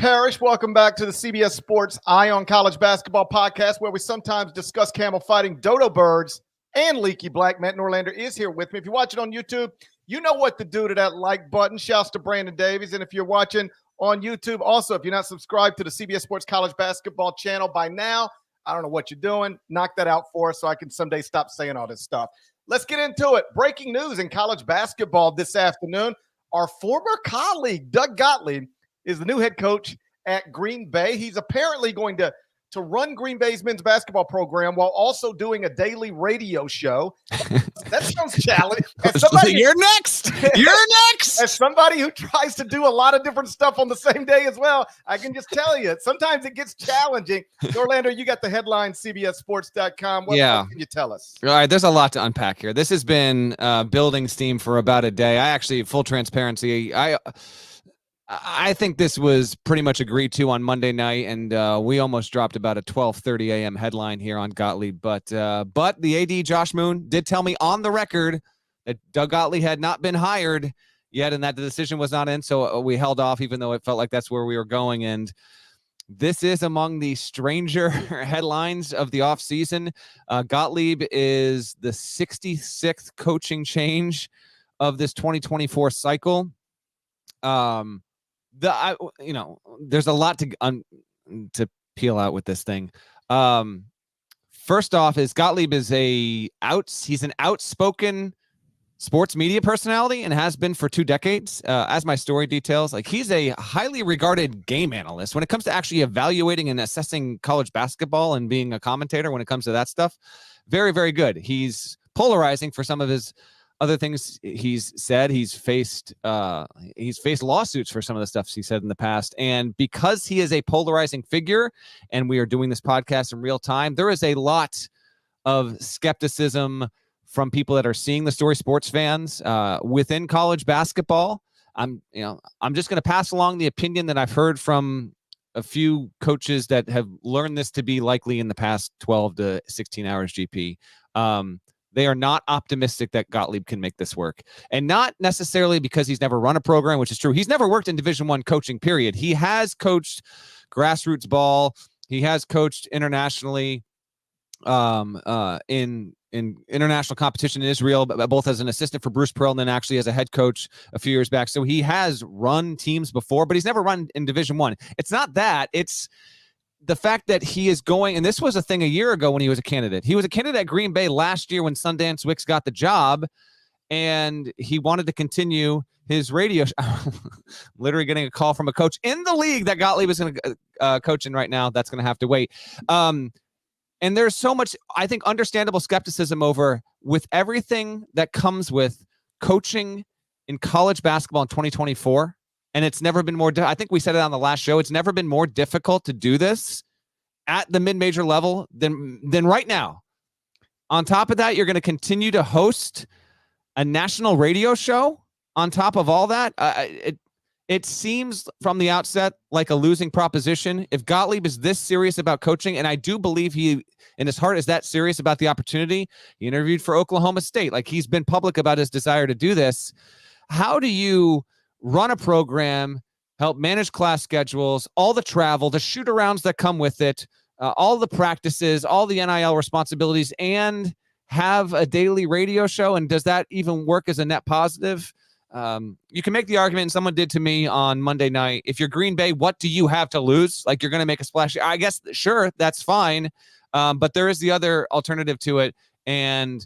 Parrish. Welcome back to the CBS Sports Eye on College Basketball podcast, where we sometimes discuss camel fighting, dodo birds, and leaky black. Matt Norlander is here with me. If you watch it on YouTube, you know what to do to that like button. Shouts to Brandon Davies. And if you're watching on YouTube, also, if you're not subscribed to the CBS Sports College Basketball channel by now, I don't know what you're doing. Knock that out for us so I can someday stop saying all this stuff. Let's get into it. Breaking news in college basketball this afternoon. Our former colleague, Doug Gottlieb, is the new head coach at Green Bay. He's apparently going to run Green Bay's men's basketball program while also doing a daily radio show. That sounds challenging. You're next. You're next. As somebody who tries to do a lot of different stuff on the same day as well, I can just tell you, sometimes it gets challenging. Orlando, you got the headline, CBSSports.com. What can you tell us? All right, there's a lot to unpack here. This has been building steam for about a day. I actually, full transparency, I think this was pretty much agreed to on Monday night, and we almost dropped about a 12:30 a.m. headline here on Gottlieb. But the AD, Josh Moon, did tell me on the record that Doug Gottlieb had not been hired yet and that the decision was not in, so we held off even though it felt like that's where we were going. And this is among the stranger headlines of the offseason. Gottlieb is the 66th coaching change of this 2024 cycle. There's a lot to peel out with this thing. First off, is Gottlieb is he's an outspoken sports media personality and has been for 2 decades. As my story details, like, he's a highly regarded game analyst when it comes to actually evaluating and assessing college basketball and being a commentator when it comes to that stuff. Very, very good. He's polarizing for some of his other things he's said. He's faced lawsuits for some of the stuff he said in the past. And because he is a polarizing figure and we are doing this podcast in real time, there is a lot of skepticism from people that are seeing the story, sports fans within college basketball. I'm just going to pass along the opinion that I've heard from a few coaches that have learned this to be likely in the past 12 to 16 hours, GP. They are not optimistic that Gottlieb can make this work. And not necessarily because he's never run a program, which is true. He's never worked in Division I coaching, period. He has coached grassroots ball. He has coached internationally in international competition in Israel, both as an assistant for Bruce Pearl and then actually as a head coach a few years back. So he has run teams before, but he's never run in Division I. It's not that. It's the fact that he is going, and this was a thing a year ago when he was a candidate. He was a candidate at Green Bay last year when Sundance Wicks got the job, and he wanted to continue his radio show. Literally getting a call from a coach in the league that Gottlieb is going to coach in right now. That's going to have to wait. And there's so much, I think, understandable skepticism over with everything that comes with coaching in college basketball in 2024. And it's never been more, I think we said it on the last show, it's never been more difficult to do this at the mid-major level than right now. On top of that, you're going to continue to host a national radio show on top of all that. It seems from the outset like a losing proposition. If Gottlieb is this serious about coaching, and I do believe he, in his heart, is that serious about the opportunity. He interviewed for Oklahoma State. Like, he's been public about his desire to do this. How do you run a program, help manage class schedules, all the travel, the shoot-arounds that come with it, all the practices, all the NIL responsibilities, and have a daily radio show? And does that even work as a net positive? You can make the argument, and someone did to me on Monday night, if you're Green Bay, what do you have to lose? Like, you're going to make a splash. I guess, sure, that's fine. But there is the other alternative to it. And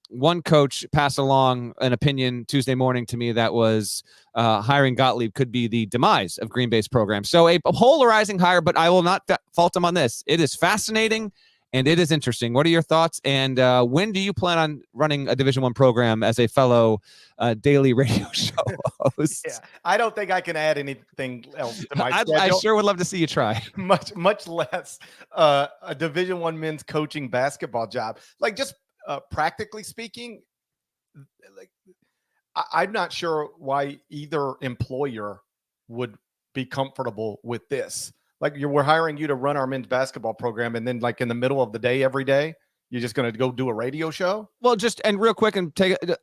one coach passed along an opinion Tuesday morning to me that was hiring Gottlieb could be the demise of Green Bay's program. So a polarizing hire, but I will not fault him on this. It is fascinating and it is interesting. What are your thoughts? And when do you plan on running a Division I program as a fellow daily radio show host? Yeah, I don't think I can add anything else to my schedule. I sure would love to see you try. Much less a Division I men's coaching basketball job. Like, just practically speaking, like, I'm not sure why either employer would be comfortable with this. Like, we're hiring you to run our men's basketball program, and then, like, in the middle of the day every day, You're just going to go do a radio show? Well, and real quick, and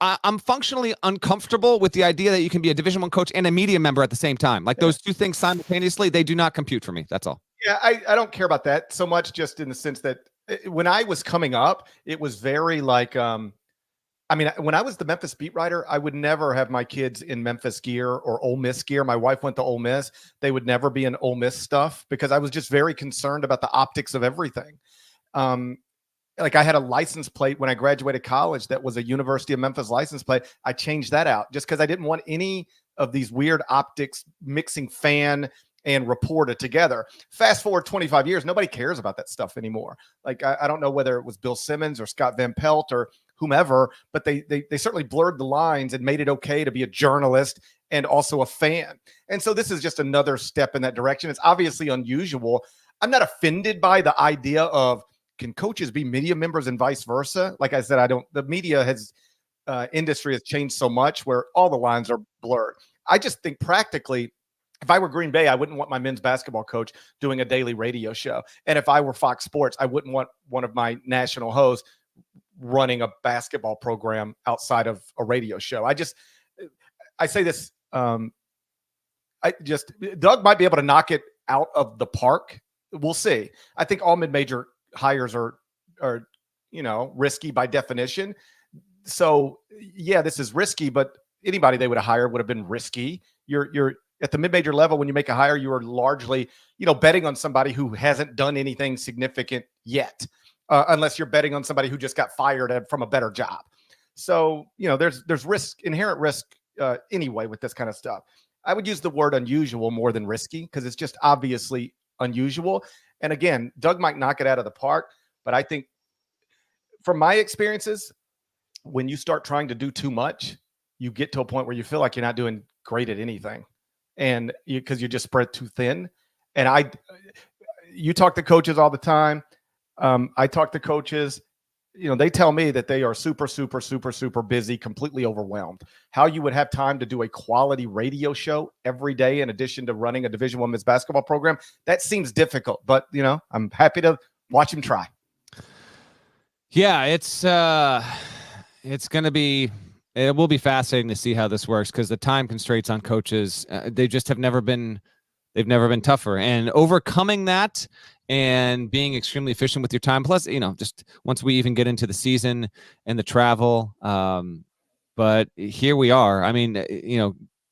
I'm functionally uncomfortable with the idea that you can be a Division I coach and a media member at the same time. Like those two things simultaneously, they do not compute for me. That's all. Yeah, I don't care about that so much, just in the sense that when I was coming up, it was very like, when I was the Memphis beat writer, I would never have my kids in Memphis gear or Ole Miss gear. My wife went to Ole Miss. They would never be in Ole Miss stuff because I was just very concerned about the optics of everything. Like I had a license plate when I graduated college that was a University of Memphis license plate. I changed that out just because I didn't want any of these weird optics mixing fan and reporter together. Fast forward 25 years, nobody cares about that stuff anymore. Like I don't know whether it was Bill Simmons or Scott Van Pelt or whomever, but they certainly blurred the lines and made it okay to be a journalist and also a fan. And so this is just another step in that direction. It's obviously unusual. I'm not offended by the idea of, can coaches be media members and vice versa? Like I said, the media industry has changed so much where all the lines are blurred. I just think practically, if I were Green Bay, I wouldn't want my men's basketball coach doing a daily radio show. And if I were Fox Sports, I wouldn't want one of my national hosts running a basketball program outside of a radio show. I say this, Doug might be able to knock it out of the park. We'll see. I think all mid-major hires are risky by definition. So yeah, this is risky, but anybody they would have hired would have been risky. You're at the mid-major level. When you make a hire, you are largely, betting on somebody who hasn't done anything significant yet, unless you're betting on somebody who just got fired from a better job. So, there's inherent risk anyway with this kind of stuff. I would use the word unusual more than risky because it's just obviously unusual. And again, Doug might knock it out of the park, but I think from my experiences, when you start trying to do too much, you get to a point where you feel like you're not doing great at anything, and because you're just spread too thin. And you talk to coaches all the time. I talk to coaches, they tell me that they are super, super, super, super busy, completely overwhelmed. How you would have time to do a quality radio show every day in addition to running a Division I men's basketball program, that seems difficult. But, I'm happy to watch him try. Yeah, it will be fascinating to see how this works because the time constraints on coaches, they just have never been tougher. And overcoming that and being extremely efficient with your time. Plus, just once we even get into the season and the travel. But here we are. I mean,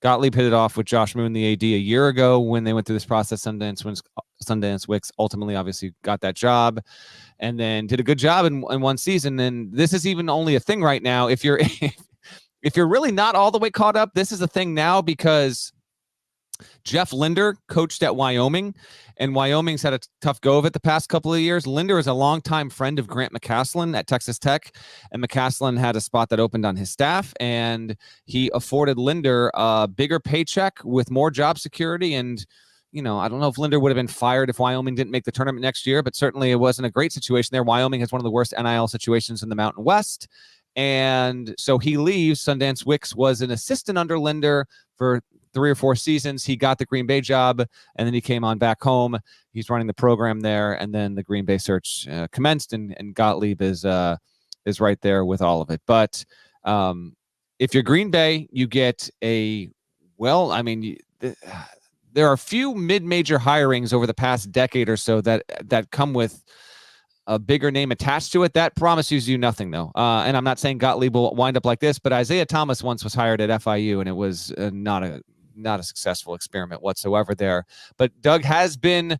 Gottlieb hit it off with Josh Moon, the AD, a year ago when they went through this process. Sundance Wicks ultimately obviously got that job and then did a good job in one season. And this is even only a thing right now. If you're really not all the way caught up, this is a thing now because Jeff Linder coached at Wyoming, and Wyoming's had a tough go of it the past couple of years. Linder is a longtime friend of Grant McCasland at Texas Tech, and McCasland had a spot that opened on his staff, and he afforded Linder a bigger paycheck with more job security. And, I don't know if Linder would have been fired if Wyoming didn't make the tournament next year, but certainly it wasn't a great situation there. Wyoming has one of the worst NIL situations in the Mountain West. And so he leaves. Sundance Wicks was an assistant under Linder for 3 or 4 seasons. He got the Green Bay job, and then he came on back home. He's running the program there, and then the Green Bay search commenced, and Gottlieb is right there with all of it. But if you're Green Bay, you get there are a few mid-major hirings over the past decade or so that come with a bigger name attached to it. That promises you nothing, though. And I'm not saying Gottlieb will wind up like this, but Isaiah Thomas once was hired at FIU, and it was not a successful experiment whatsoever there. But Doug has been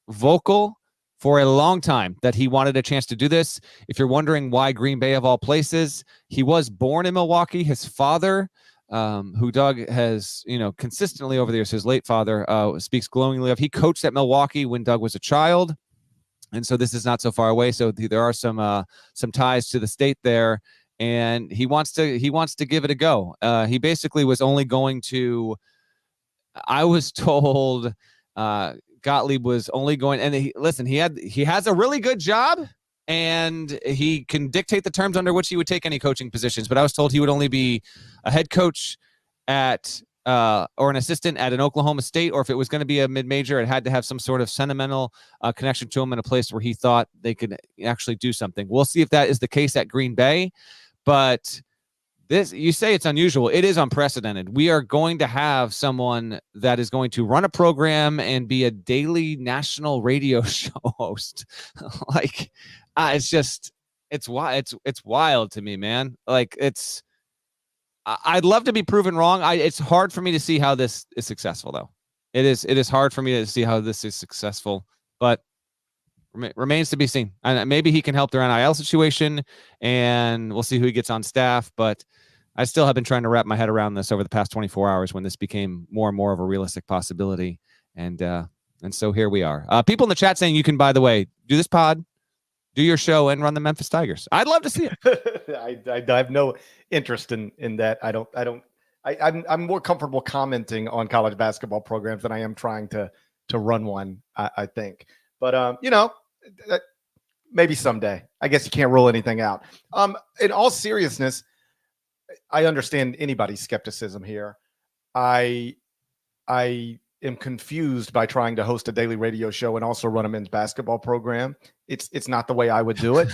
vocal for a long time that he wanted a chance to do this. If you're wondering why Green Bay of all places, he was born in Milwaukee. His father, who Doug has, consistently over the years, his late father speaks glowingly of, he coached at Milwaukee when Doug was a child. And so this is not so far away. So there are some ties to the state there, and he wants to give it a go. He basically was only going to, I was told, Gottlieb was only going, and he has a really good job, and he can dictate the terms under which he would take any coaching positions. But I was told he would only be a head coach at or an assistant at an Oklahoma State, or if it was going to be a mid-major, it had to have some sort of sentimental connection to him in a place where he thought they could actually do something. We'll see if that is the case at Green Bay, but this, you say it's unusual. It is unprecedented. We are going to have someone that is going to run a program and be a daily national radio show host. Like, it's wild to me, man. Like, I'd love to be proven wrong. It's hard for me to see how this is successful, though. It is hard for me to see how this is successful, but remains to be seen. And maybe he can help their NIL situation, and we'll see who he gets on staff. But I still have been trying to wrap my head around this over the past 24 hours when this became more and more of a realistic possibility. And so here we are. People in the chat saying you can, by the way, do this pod, do your show, and run the Memphis Tigers. I'd love to see it. I have no interest in that. I'm more comfortable commenting on college basketball programs than I am trying to run one, I think. But, maybe someday. I guess you can't rule anything out. In all seriousness, I understand anybody's skepticism here. I am confused by trying to host a daily radio show and also run a men's basketball program. It's not the way I would do it.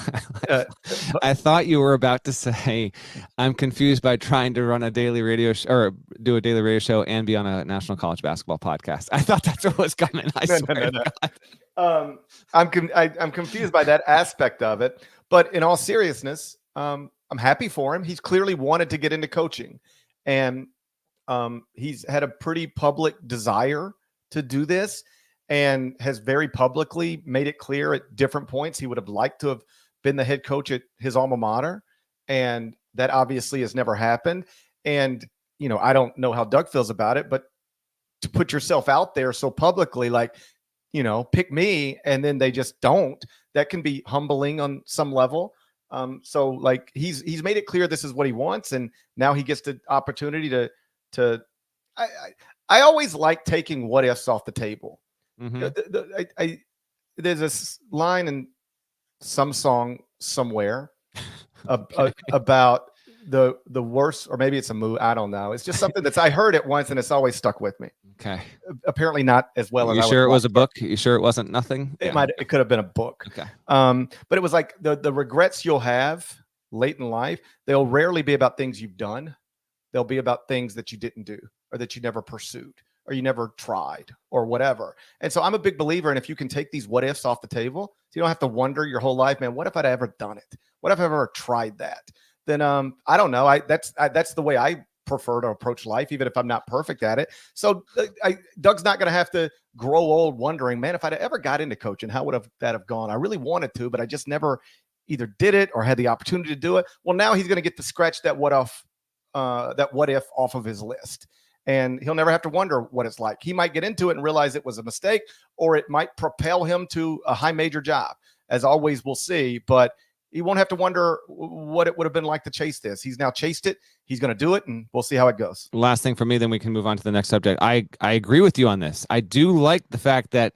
I thought you were about to say, I'm confused by trying to run a daily radio or do a daily radio show and be on a national college basketball podcast. I thought that's what was coming. I swear to God. I'm confused by that aspect of it, but in all seriousness, I'm happy for him. He's clearly wanted to get into coaching, and he's had a pretty public desire to do this, and has very publicly made it clear at different points he would have liked to have been the head coach at his alma mater, and that obviously has never happened. And I don't know how Doug feels about it, but to put yourself out there so publicly, like, pick me, and then they just don't, that can be humbling on some level. So like he's made it clear this is what he wants, and now he gets the opportunity to I always like taking what ifs off the table. Mm-hmm. There's this line in some song somewhere about the worst, or maybe it's a movie. I don't know. It's just something I heard it once and it's always stuck with me. Okay. Apparently not as well as you sure it was a book? You sure it wasn't nothing? It could have been a book. Okay. But it was like the regrets you'll have late in life, they'll rarely be about things you've done. They'll be about things that you didn't do, or that you never pursued, or you never tried, or whatever. And so I'm a big believer in, if you can take these what ifs off the table, so you don't have to wonder your whole life, man, what if I'd ever done it? What if I ever tried that? Then I don't know. That's the way I prefer to approach life, even if I'm not perfect at it. So Doug's not going to have to grow old wondering, man, if I'd ever got into coaching, how would that have gone? I really wanted to, but I just never either did it or had the opportunity to do it. Well, now he's going to get to scratch that what if off of his list, and he'll never have to wonder what it's like. He might get into it and realize it was a mistake, or it might propel him to a high major job. As always, we'll see, but he won't have to wonder what it would have been like to chase this. He's now chased it. He's going to do it, and we'll see how it goes. Last thing for me, then we can move on to the next subject. I agree with you on this. I do like the fact that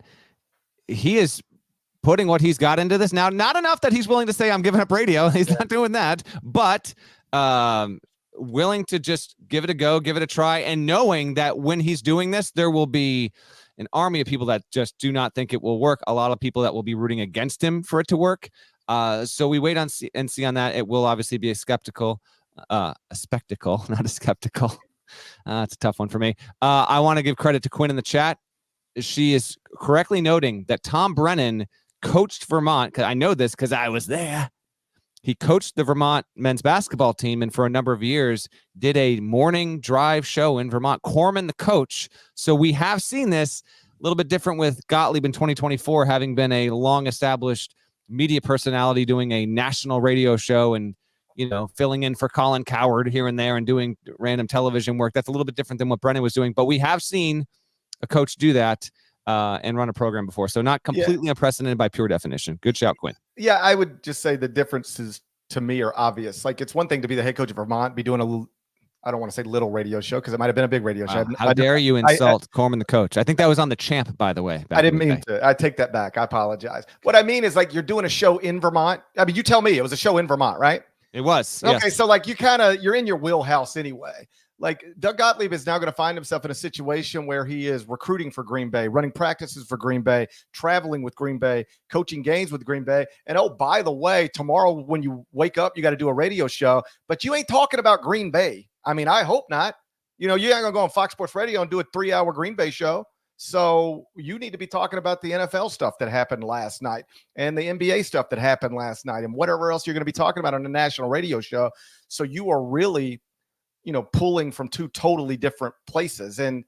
he is putting what he's got into this. Now, not enough that he's willing to say, I'm giving up radio. He's not doing that, but willing to just give it a go, give it a try, and knowing that when he's doing this, there will be an army of people that just do not think it will work. A lot of people that will be rooting against him for it to work. So we wait and see on that. It will obviously be a spectacle, not a skeptical. It's a tough one for me. I want to give credit to Quinn in the chat. She is correctly noting that Tom Brennan coached Vermont. I know this because I was there. He coached the Vermont men's basketball team, and for a number of years did a morning drive show in Vermont. Corman, the coach. So we have seen this a little bit different with Gottlieb in 2024, having been a long-established media personality doing a national radio show and, filling in for Colin Coward here and there and doing random television work. That's a little bit different than what Brennan was doing, but we have seen a coach do that and run a program before. So not completely unprecedented by pure definition. Good shout, Quinn. Yeah, I would just say the differences to me are obvious. Like, it's one thing to be the head coach of Vermont, be doing I don't want to say little radio show because it might have been a big radio show. How dare you insult Corman, the coach? I think that was on the Champ, by the way. I didn't mean to. I take that back. I apologize. What I mean is, like, you're doing a show in Vermont. I mean, you tell me it was a show in Vermont, right? It was. Okay, yes. so like you're in your wheelhouse anyway. like Doug Gottlieb is now going to find himself in a situation where he is recruiting for Green Bay, running practices for Green Bay, traveling with Green Bay, coaching games with Green Bay. And oh, by the way, tomorrow when you wake up, you got to do a radio show, but you ain't talking about Green Bay. I mean, I hope not. You ain't going to go on Fox Sports Radio and do a 3-hour Green Bay show. So you need to be talking about the NFL stuff that happened last night and the NBA stuff that happened last night and whatever else you're going to be talking about on the national radio show. So you are really, pulling from two totally different places. And,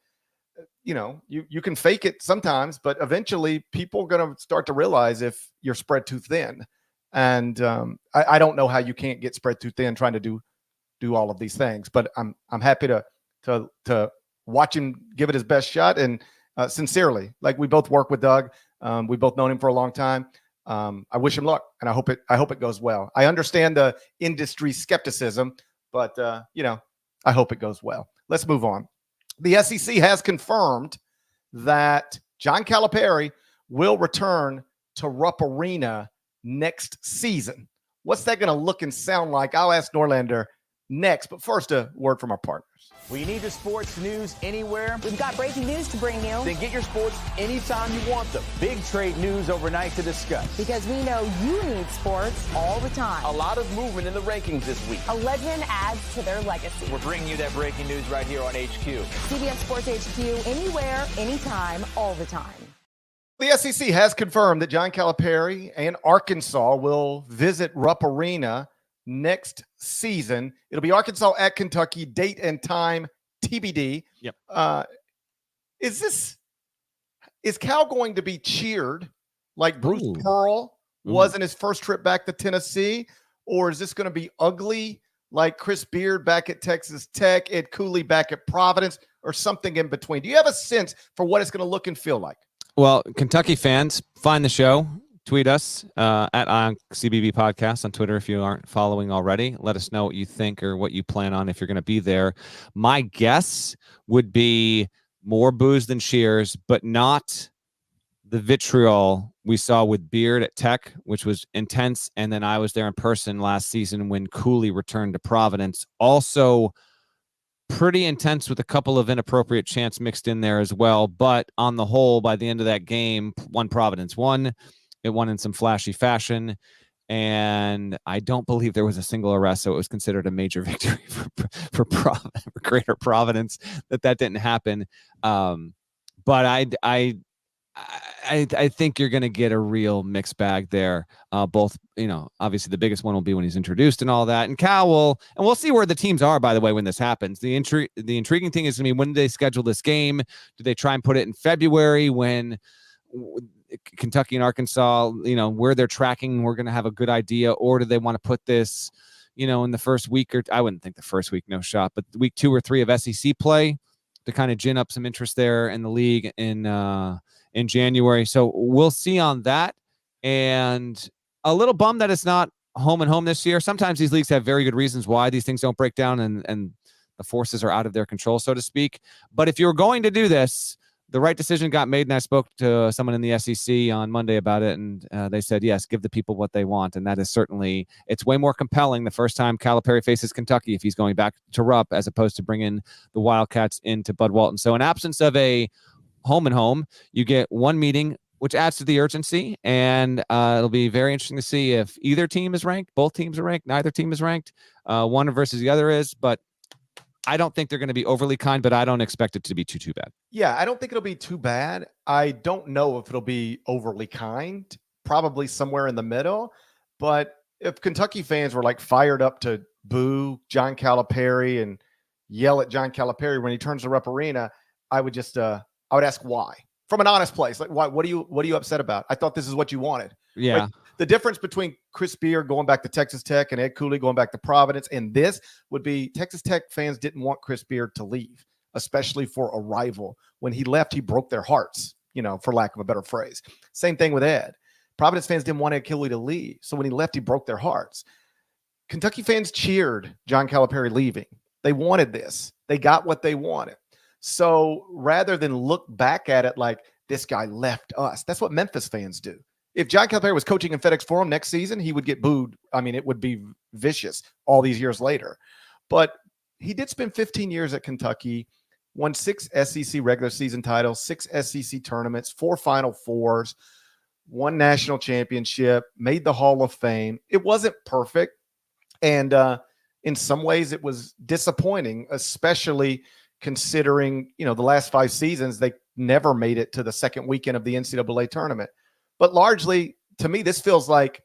you can fake it sometimes, but eventually people are going to start to realize if you're spread too thin. And I don't know how you can't get spread too thin trying to do all of these things, but I'm happy to watch him give it his best shot. And sincerely, like we both work with Doug. We both known him for a long time. I wish him luck, and I hope it goes well. I understand the industry skepticism, but I hope it goes well. Let's move on. The SEC has confirmed that John Calipari will return to Rupp Arena next season. What's that going to look and sound like? I'll ask Norlander next, but first, a word from our partners. Well, you need your sports news anywhere? We've got breaking news to bring you. Then get your sports anytime you want them. Big trade news overnight to discuss. Because we know you need sports all the time. A lot of movement in the rankings this week. A legend adds to their legacy. We're bringing you that breaking news right here on HQ. CBS Sports HQ, anywhere, anytime, all the time. The SEC has confirmed that John Calipari and Arkansas will visit Rupp Arena next season. It'll be Arkansas at Kentucky, date and time TBD. Yep. Is Cal going to be cheered like Bruce Pearl was in his first trip back to Tennessee? Or is this going to be ugly like Chris Beard back at Texas Tech, Ed Cooley back at Providence, or something in between? Do you have a sense for what it's going to look and feel like? Well, Kentucky fans, find the show. Tweet us at CBB Podcast on Twitter if you aren't following already. Let us know what you think or what you plan on if you're going to be there. My guess would be more boos than cheers, but not the vitriol we saw with Beard at Tech, which was intense. And then I was there in person last season when Cooley returned to Providence. Also pretty intense with a couple of inappropriate chants mixed in there as well. But on the whole, by the end of that game, Providence won. It won in some flashy fashion, and I don't believe there was a single arrest, so it was considered a major victory for Greater Providence that didn't happen. But I think you're going to get a real mixed bag there. Both, obviously the biggest one will be when he's introduced and all that, and Cal will, and we'll see where the teams are, by the way, when this happens. The intriguing thing is going to be, when do they schedule this game? Do they try and put it in February when Kentucky and Arkansas, where they're tracking, we're going to have a good idea? Or do they want to put this, in the first week, or I wouldn't think the first week, no shot, but week 2 or 3 of SEC play to kind of gin up some interest there in the league in January. So we'll see on that. And a little bummed that it's not home and home this year. Sometimes these leagues have very good reasons why these things don't break down, and the forces are out of their control, so to speak. But if you're going to do this, the right decision got made, and I spoke to someone in the SEC on Monday about it, and they said, yes, give the people what they want, and that is certainly, it's way more compelling the first time Calipari faces Kentucky if he's going back to Rupp, as opposed to bringing the Wildcats into Bud Walton. So in absence of a home and home, you get one meeting, which adds to the urgency, and it'll be very interesting to see if either team is ranked, both teams are ranked, neither team is ranked, one versus the other is, but I don't think they're going to be overly kind, but I don't expect it to be too bad. Yeah, I don't think it'll be too bad. I don't know if it'll be overly kind, probably somewhere in the middle. But if Kentucky fans were like fired up to boo John Calipari and yell at John Calipari when he turns to Rupp Arena, I would just I would ask why, from an honest place. Like, why? What are you upset about? I thought this is what you wanted. Yeah. Like, the difference between Chris Beard going back to Texas Tech and Ed Cooley going back to Providence and this would be Texas Tech fans didn't want Chris Beard to leave, especially for a rival. When he left, he broke their hearts, for lack of a better phrase. Same thing with Ed. Providence fans didn't want Ed Cooley to leave. So when he left, he broke their hearts. Kentucky fans cheered John Calipari leaving. They wanted this. They got what they wanted. So rather than look back at it like this guy left us, that's what Memphis fans do. If John Calipari was coaching in FedEx Forum next season, he would get booed. I mean, it would be vicious all these years later. But he did spend 15 years at Kentucky, won 6 SEC regular season titles, 6 SEC tournaments, 4 Final Fours, 1 national championship, made the Hall of Fame. It wasn't perfect. And in some ways it was disappointing, especially considering, the last 5 seasons, they never made it to the second weekend of the NCAA tournament. But largely, to me, this feels like,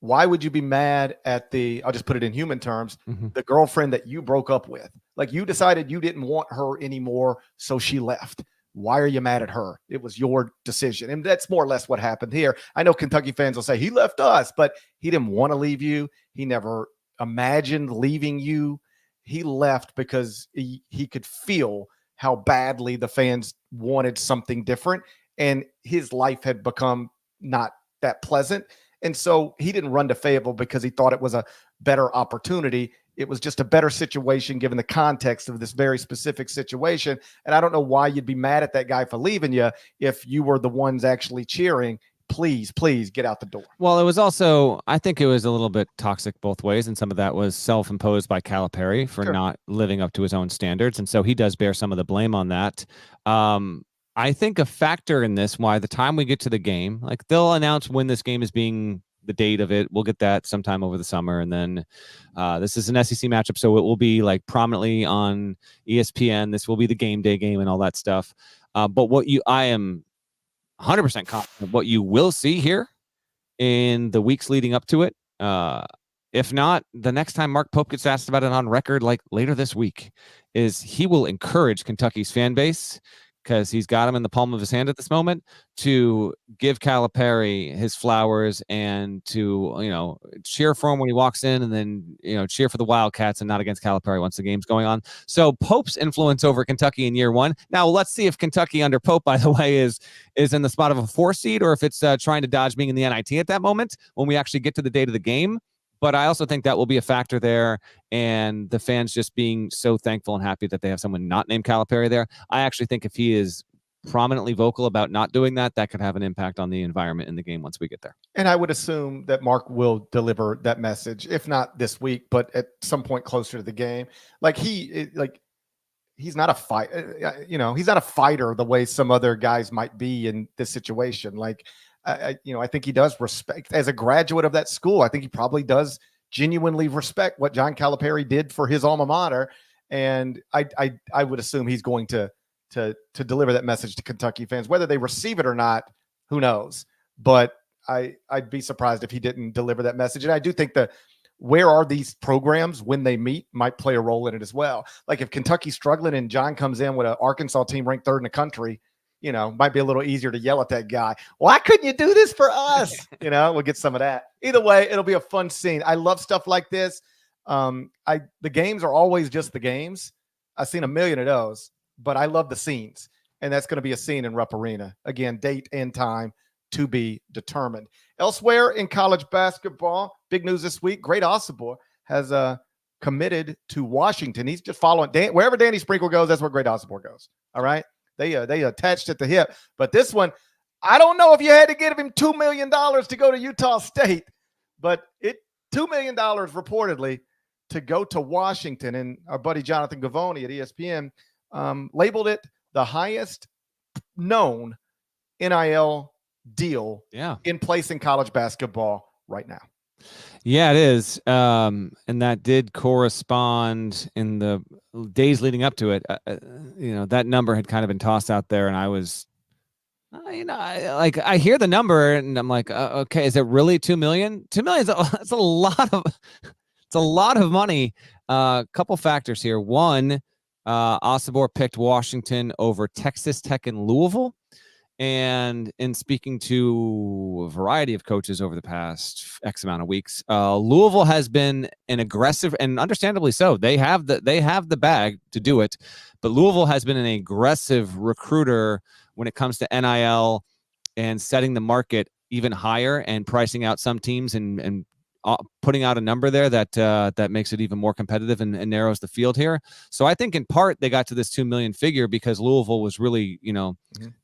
why would you be mad at I'll just put it in human terms, the girlfriend that you broke up with? Like, you decided you didn't want her anymore, so she left. Why are you mad at her? It was your decision. And that's more or less what happened here. I know Kentucky fans will say he left us, but he didn't want to leave you. He never imagined leaving you. He left because he could feel how badly the fans wanted something different, and his life had become not that pleasant. And so he didn't run to Fayetteville because he thought it was a better opportunity. It was just a better situation given the context of this very specific situation. And I don't know why you'd be mad at that guy for leaving you if you were the ones actually cheering, please, please get out the door. Well, it was also, I think it was a little bit toxic both ways. And some of that was self-imposed by Calipari for not living up to his own standards. And so he does bear some of the blame on that. I think a factor in this, why the time we get to the game, like they'll announce when this game is being the date of it. We'll get that sometime over the summer. And then this is an SEC matchup, so it will be like prominently on ESPN. This will be the game day game and all that stuff. But I am 100% confident what you will see here in the weeks leading up to it. If not, the next time Mark Pope gets asked about it on record, like later this week, is he will encourage Kentucky's fan base, because he's got him in the palm of his hand at this moment, to give Calipari his flowers and to, cheer for him when he walks in, and then, cheer for the Wildcats and not against Calipari once the game's going on. So Pope's influence over Kentucky in year 1. Now let's see if Kentucky under Pope, by the way, is in the spot of a 4 seed, or if it's trying to dodge being in the NIT at that moment when we actually get to the date of the game. But I also think that will be a factor there, and the fans just being so thankful and happy that they have someone not named Calipari there. I actually think if he is prominently vocal about not doing that, that could have an impact on the environment in the game once we get there. And I would assume that Mark will deliver that message, if not this week, but at some point closer to the game. He's not a fight, he's not a fighter the way some other guys might be in this situation. I think he does respect, as a graduate of that school, I think he probably does genuinely respect what John Calipari did for his alma mater. And I would assume he's going to deliver that message to Kentucky fans. Whether they receive it or not, who knows? But I'd be surprised if he didn't deliver that message. And I do think that where are these programs when they meet might play a role in it as well. Like if Kentucky's struggling and John comes in with an Arkansas team ranked 3rd in the country, might be a little easier to yell at that guy. Why couldn't you do this for us? We'll get some of that. Either way, it'll be a fun scene. I love stuff like this. The games are always just the games. I've seen a million of those, but I love the scenes. And that's going to be a scene in Rupp Arena. Again, date and time to be determined. Elsewhere in college basketball, big news this week, Great Osobor has committed to Washington. He's just following wherever Danny Sprinkle goes, that's where Great Osobor goes. All right. They attached at the hip. But this one, I don't know if you had to give him $2 million to go to Utah State, but $2 million reportedly to go to Washington. And our buddy Jonathan Gavoni at ESPN labeled it the highest known NIL deal in place in college basketball right now. Yeah, it is. And that did correspond in the days leading up to it. That number had kind of been tossed out there, and I was, I hear the number and I'm like, okay, is it really 2 million? 2 million is a lot of money. A couple factors here. One, Ossobor picked Washington over Texas Tech and Louisville. And in speaking to a variety of coaches over the past X amount of weeks, Louisville has been an aggressive, and understandably so. They have the bag to do it, but Louisville has been an aggressive recruiter when it comes to NIL and setting the market even higher and pricing out some teams and putting out a number there that makes it even more competitive and narrows the field here. So I think in part they got to this 2 million figure because Louisville was really,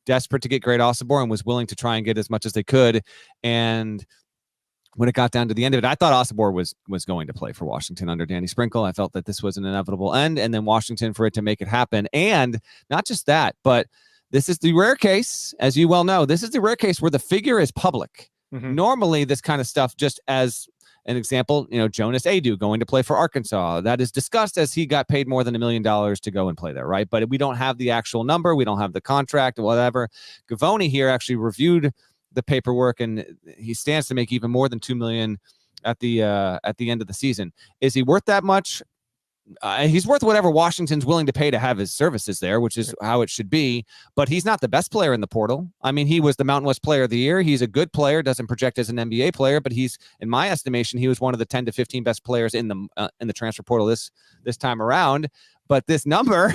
desperate to get Great Osobor and was willing to try and get as much as they could. And when it got down to the end of it, I thought Ossobor was going to play for Washington under Danny Sprinkle. I felt that this was an inevitable end, and then Washington for it to make it happen. And not just that, but this is the rare case, as you well know, this is the rare case where the figure is public. Normally, this kind of stuff, just as an example, Jonas Adu going to play for Arkansas, that is discussed as he got paid more than $1 million to go and play there, right? But we don't have the actual number. We don't have the contract, whatever. Gavoni here actually reviewed the paperwork, and he stands to make even more than $2 million at the end of the season. Is he worth that much? He's worth whatever Washington's willing to pay to have his services there, which is how it should be. But he's not the best player in the portal. I mean, he was the Mountain West Player of the Year. He's a good player, doesn't project as an NBA player, but he's, in my estimation, he was one of the 10 to 15 best players in the transfer portal this time around. But this number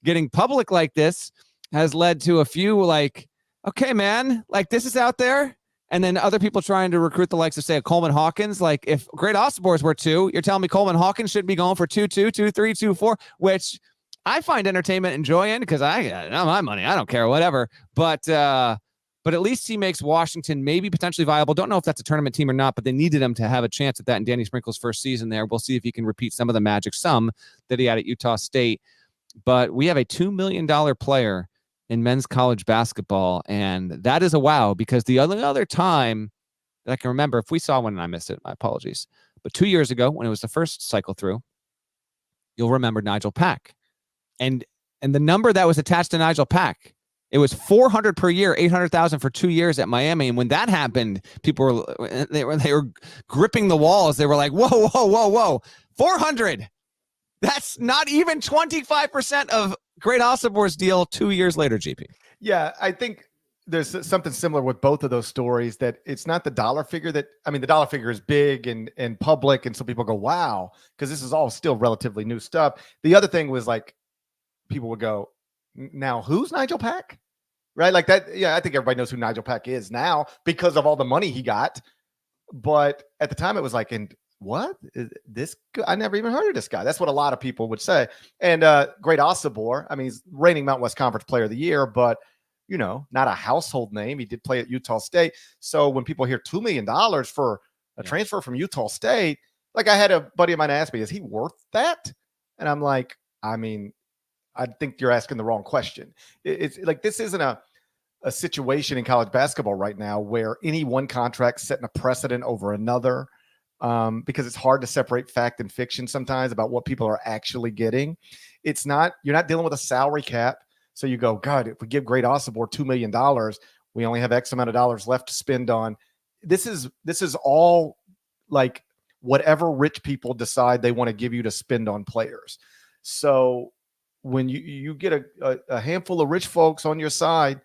getting public like this has led to a few like, okay, man, like this is out there. And then other people trying to recruit the likes of, say, a Coleman Hawkins. Like, if Great Osobors were 2, you're telling me Coleman Hawkins should be going for 2-2, 2-3, 2-4, which I find entertainment and joy in because I got my money. I don't care, whatever. But at least he makes Washington maybe potentially viable. Don't know if that's a tournament team or not, but they needed him to have a chance at that in Danny Sprinkle's first season there. We'll see if he can repeat some of the magic that he had at Utah State. But we have a $2 million player in men's college basketball, and that is a wow, because the other time that I can remember, if we saw one and I missed it, my apologies, but 2 years ago when it was the first cycle through, you'll remember Nigel Pack, and the number that was attached to Nigel Pack, it was $400 per year, $800,000 for 2 years at Miami. And when that happened, people were gripping the walls. They were like, whoa, 400. That's not even 25% of Great Osobor's deal 2 years later, GP. Yeah, I think there's something similar with both of those stories, that it's not the dollar figure the dollar figure is big and public. And so people go, wow, because this is all still relatively new stuff. The other thing was like, people would go, now who's Nigel Pack? Right? Like that. Yeah, I think everybody knows who Nigel Pack is now because of all the money he got. But at the time it was like, and what is this? I never even heard of this guy. That's what a lot of people would say. And Great Osobor, I mean, he's reigning Mountain West Conference Player of the Year, but not a household name. He did play at Utah State. So when people hear $2 million for a transfer from Utah State, like I had a buddy of mine ask me, is he worth that? And I'm like, I mean, I think you're asking the wrong question. It's like, this isn't a situation in college basketball right now where any one contract setting a precedent over another. Because it's hard to separate fact and fiction sometimes about what people are actually getting. You're not dealing with a salary cap. So you go, God, if we give Great Osobor $2 million, we only have X amount of dollars left to spend on. This is all like whatever rich people decide they want to give you to spend on players. So when you get a handful of rich folks on your side,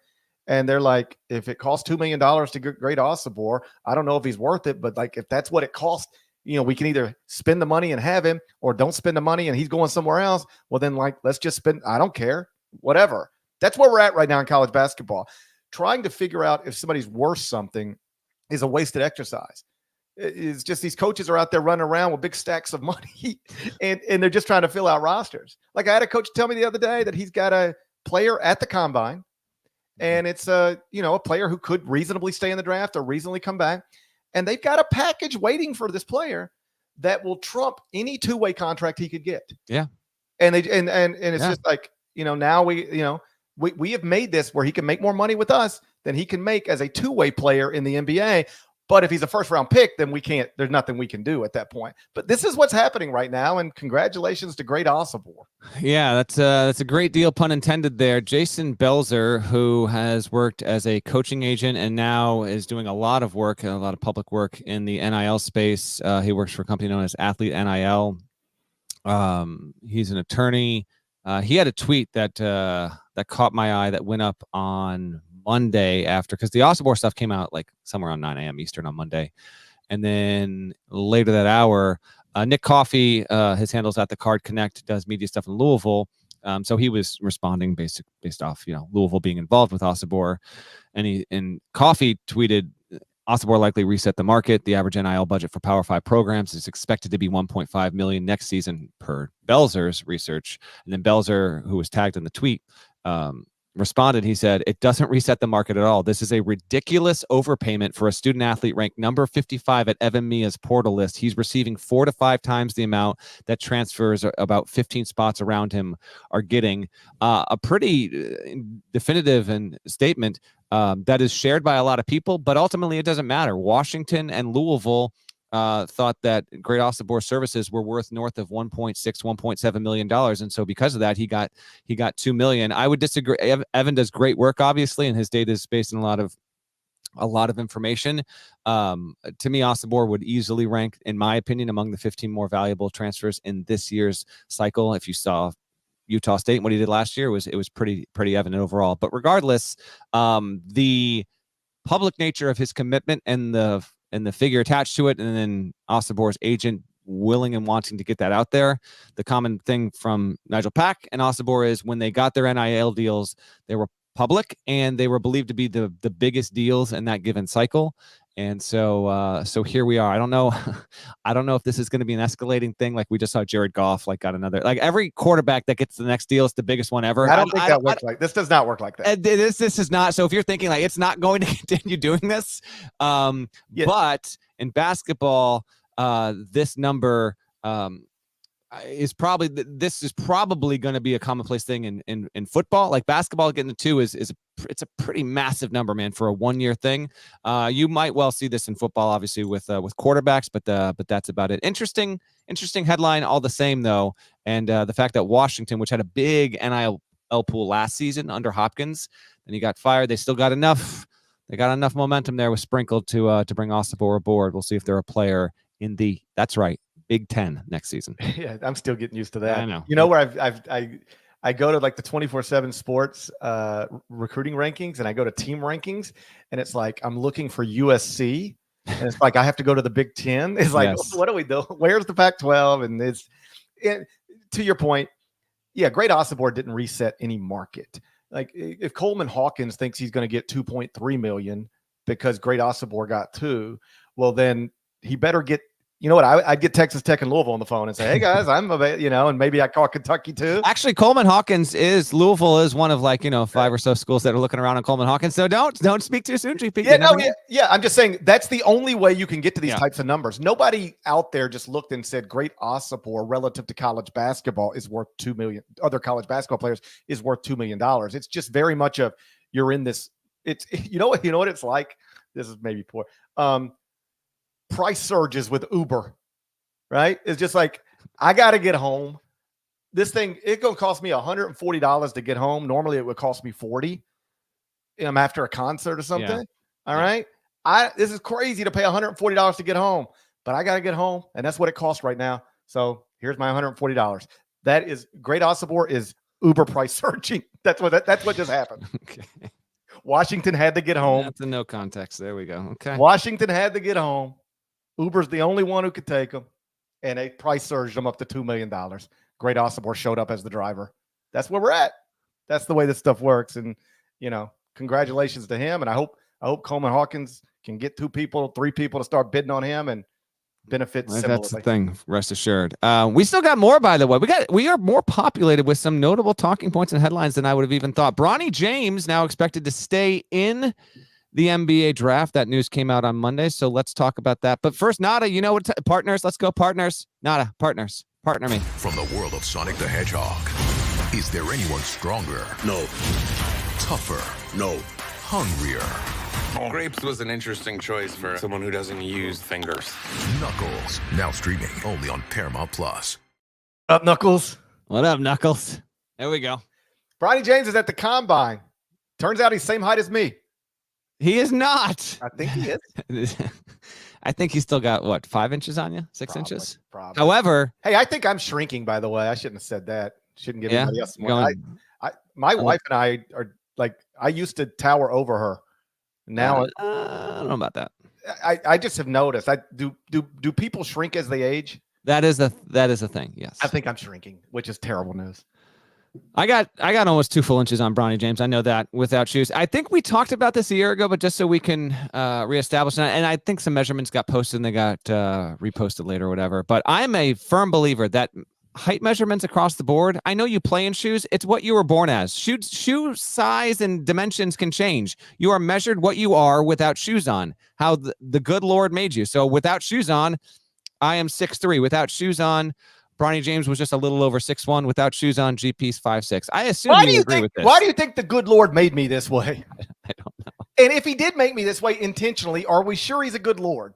and they're like, if it costs $2 million to get Great Osobor, I don't know if he's worth it, but like, if that's what it costs, we can either spend the money and have him, or don't spend the money and he's going somewhere else. Well, then like, let's just spend, I don't care, whatever. That's where we're at right now in college basketball. Trying to figure out if somebody's worth something is a wasted exercise. It's just these coaches are out there running around with big stacks of money and they're just trying to fill out rosters. Like I had a coach tell me the other day that he's got a player at the combine, and it's a player who could reasonably stay in the draft or reasonably come back. And they've got a package waiting for this player that will trump any two-way contract he could get. Yeah. And it's just like, now we have made this where he can make more money with us than he can make as a two-way player in the NBA. But if he's a first-round pick, then there's nothing we can do at that point. But this is what's happening right now, and congratulations to Great Osobor. Yeah, that's a great deal, pun intended there. Jason Belzer, who has worked as a coaching agent and now is doing a lot of public work in the NIL space. He works for a company known as Athlete NIL. He's an attorney. He had a tweet that caught my eye that went up on Monday because the Ossobor stuff came out like somewhere around 9 a.m. Eastern on Monday. And then later that hour, Nick Coffey, his handle's at the Card Connect, does media stuff in Louisville. So he was responding based off, Louisville being involved with Ossobor. And Coffey tweeted, Ossobor likely reset the market. The average NIL budget for Power 5 programs is expected to be $1.5 million next season per Belzer's research. And then Belzer, who was tagged in the tweet, responded. He said, "It doesn't reset the market at all. This is a ridiculous overpayment for a student athlete ranked number 55 at Evan Mia's portal list. He's receiving 4 to 5 times the amount that transfers about 15 spots around him are getting." A pretty definitive and statement that is shared by a lot of people, but ultimately it doesn't matter. Washington and Louisville thought that Great Osobor services were worth north of $1.7 million, and so because of that, he got $2 million. I would disagree. Evan does great work, obviously, and his data is based on a lot of information. To me, Osobor would easily rank, in my opinion, among the 15 more valuable transfers in this year's cycle. If you saw Utah State and what he did last year, it was pretty evident overall. But regardless, the public nature of his commitment and the figure attached to it, and then Ossobor's agent willing and wanting to get that out there. The common thing from Nigel Pack and Ossobor is when they got their NIL deals, they were public and they were believed to be the biggest deals in that given cycle. And so here we are. I don't know if this is going to be an escalating thing like we just saw Jared Goff got another. Like every quarterback that gets the next deal is the biggest one ever. I don't think that works like this. Does not work like that. This is not. So if you're thinking it's not going to continue doing this, but in basketball, this number is probably going to be a commonplace thing in football. Like basketball getting to 2 it's a pretty massive number, man, for a 1-year thing. You might well see this in football, obviously with quarterbacks, but that's about it. Interesting headline all the same though. And the fact that Washington, which had a big NIL pool last season under Hopkins, and he got fired, they still got enough. They got enough momentum there with Sprinkled to bring Ossobor aboard. We'll see if they're a player in that's right, Big Ten next season. Yeah, I'm still getting used to that. I know. You know where I go to the 24/7 sports recruiting rankings, and I go to team rankings, and it's like I'm looking for USC, and it's like I have to go to the Big Ten. It's like, Yes. What do we do? Where's the Pac-12? And to your point, yeah, Great Osobor didn't reset any market. Like if Coleman Hawkins thinks he's going to get 2.3 million because Great Osobor got 2, well then he better get. You know what? I'd get Texas Tech and Louisville on the phone and say, "Hey guys, and maybe I call Kentucky too." Actually, Louisville is one of 5 or so schools that are looking around on Coleman Hawkins. So don't speak too soon, GP. Yeah. I'm just saying that's the only way you can get to these types of numbers. Nobody out there just looked and said Great Osobor relative to college basketball is worth $2 million. Other college basketball players is worth $2 million. It's just very much of you're in this. It's you know what it's like. This is maybe poor. Price surges with Uber, right? It's just like, I got to get home. This thing, it's going to cost me $140 to get home. Normally it would cost me $40. I'm after a concert or something. Yeah. All right. This is crazy to pay $140 to get home, but I got to get home. And that's what it costs right now. So here's my $140. That is Great Osobor is Uber price surging. That's what just happened. Okay. Washington had to get home. That's a no context. There we go. Okay. Washington had to get home. Uber's the only one who could take them, and they price surged them up to $2 million. Great Osobor showed up as the driver. That's where we're at. That's the way this stuff works. And, congratulations to him. And I hope Coleman Hawkins can get 2 people, 3 people to start bidding on him and benefit similarly. That's the thing, rest assured. We still got more, by the way. We are more populated with some notable talking points and headlines than I would have even thought. Bronny James now expected to stay in the NBA draft. That news came out on Monday, so let's talk about that. But first, Nada, you know what? Partners, let's go, partners. Nada, partners, partner me. From the world of Sonic the Hedgehog, is there anyone stronger? No. Tougher? No. Hungrier? Grapes was an interesting choice for someone who doesn't use fingers. Knuckles, now streaming only on Paramount Plus. Up, Knuckles. What up, Knuckles? There we go. Bronny James is at the combine. Turns out he's same height as me. He is not. I think he is. I think he's still got 5 inches on you, 6 inches. Probably. However, hey, I think I'm shrinking. By the way, I shouldn't have said that. Shouldn't give anybody else more. My wife and I are I used to tower over her. Now I don't know about that. I just have noticed. Do people shrink as they age? That is a thing. Yes. I think I'm shrinking, which is terrible news. I got almost 2 full inches on Bronny James. I know that without shoes. I think we talked about this a year ago, but just so we can reestablish that. And I think some measurements got posted and they got reposted later or whatever. But I'm a firm believer that height measurements across the board. I know you play in shoes. It's what you were born as. Shoe size and dimensions can change. You are measured what you are without shoes on, how the good Lord made you. So without shoes on, I am 6'3". Without shoes on, Bronny James was just a little over 6'1". Without shoes on, GP's 5'6". I assume you agree with this. Why do you think the good Lord made me this way? I don't know. And if he did make me this way intentionally, are we sure he's a good Lord?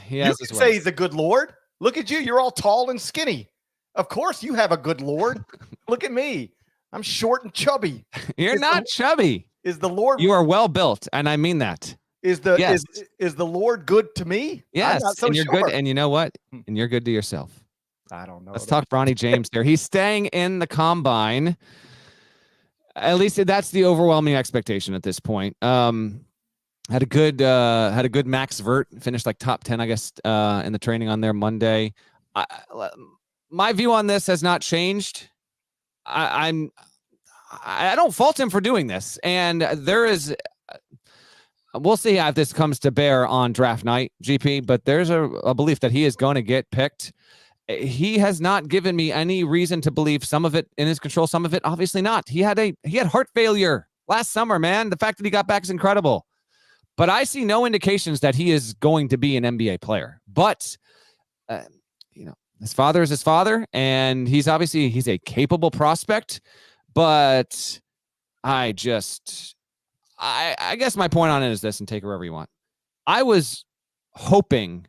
You can say he's a good Lord. Look at you. You're all tall and skinny. Of course you have a good Lord. Look at me. I'm short and chubby. You're not chubby. Is the Lord? You are well built, and I mean that. Is the Lord good to me? Yes, I'm not so and you're sure. good. And you know what? And you're good to yourself. I don't know. Let's talk Bronny James there. He's staying in the combine. At least that's the overwhelming expectation at this point. Had a good max vert, finished like top 10, I guess, in the training on there Monday. My view on this has not changed. I don't fault him for doing this, and there is. We'll see if this comes to bear on draft night, GP. But there's a belief that he is going to get picked. He has not given me any reason to believe, some of it in his control, some of it obviously not. He had heart failure last summer, man. The fact that he got back is incredible. But I see no indications that he is going to be an NBA player. But, his father is his father, and he's a capable prospect. But I guess my point on it is this, and take it wherever you want. I was hoping,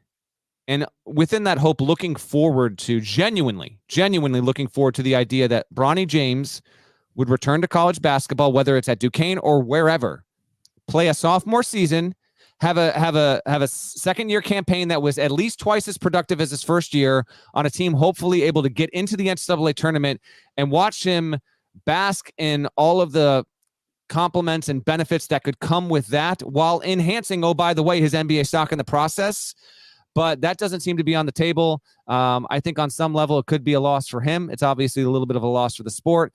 and within that hope, looking forward to genuinely looking forward to the idea that Bronny James would return to college basketball, whether it's at Duquesne or wherever, play a sophomore season, have a second year campaign that was at least twice as productive as his first year on a team, hopefully able to get into the NCAA tournament, and watch him bask in all of the compliments and benefits that could come with that, while enhancing, oh, by the way, his NBA stock in the process. But that doesn't seem to be on the table. I think on some level it could be a loss for him. It's obviously a little bit of a loss for the sport.